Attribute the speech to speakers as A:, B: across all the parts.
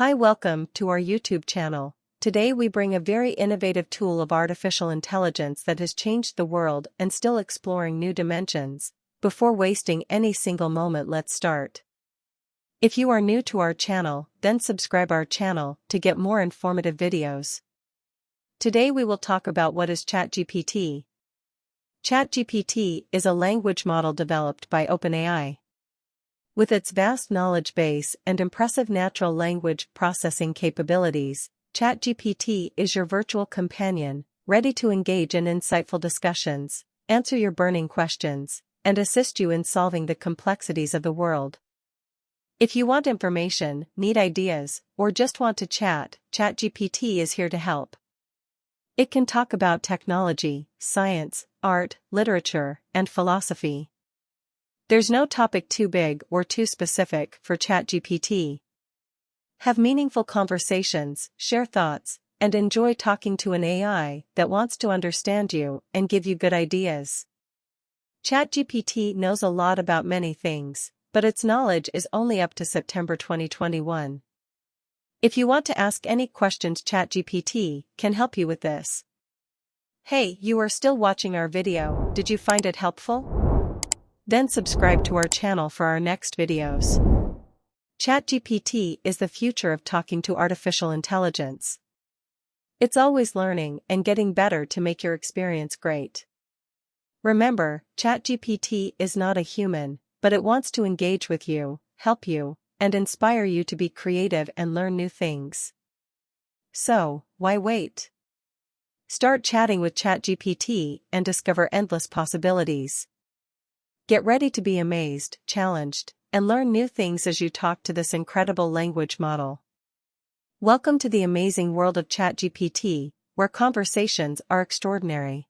A: Hi, welcome to our YouTube channel. Today we bring a very innovative tool of artificial intelligence that has changed the world and still exploring new dimensions. Before wasting any single moment, let's start. If you are new to our channel, then subscribe our channel to get more informative videos. Today we will talk about what is ChatGPT. ChatGPT is a language model developed by OpenAI. With its vast knowledge base and impressive natural language processing capabilities, ChatGPT is your virtual companion, ready to engage in insightful discussions, answer your burning questions, and assist you in solving the complexities of the world. If you want information, need ideas, or just want to chat, ChatGPT is here to help. It can talk about technology, science, art, literature, and philosophy. There's no topic too big or too specific for ChatGPT. Have meaningful conversations, share thoughts, and enjoy talking to an AI that wants to understand you and give you good ideas. ChatGPT knows a lot about many things, but its knowledge is only up to September 2021. If you want to ask any questions, ChatGPT can help you with this. Hey, you are still watching our video. Did you find it helpful? Then subscribe to our channel for our next videos. ChatGPT is the future of talking to artificial intelligence. It's always learning and getting better to make your experience great. Remember, ChatGPT is not a human, but it wants to engage with you, help you, and inspire you to be creative and learn new things. So, why wait? Start chatting with ChatGPT and discover endless possibilities. Get ready to be amazed, challenged, and learn new things as you talk to this incredible language model. Welcome to the amazing world of ChatGPT, where conversations are extraordinary.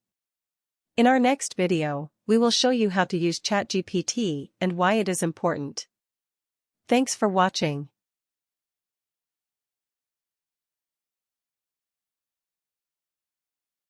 A: In our next video, we will show you how to use ChatGPT and why it is important. Thanks for watching.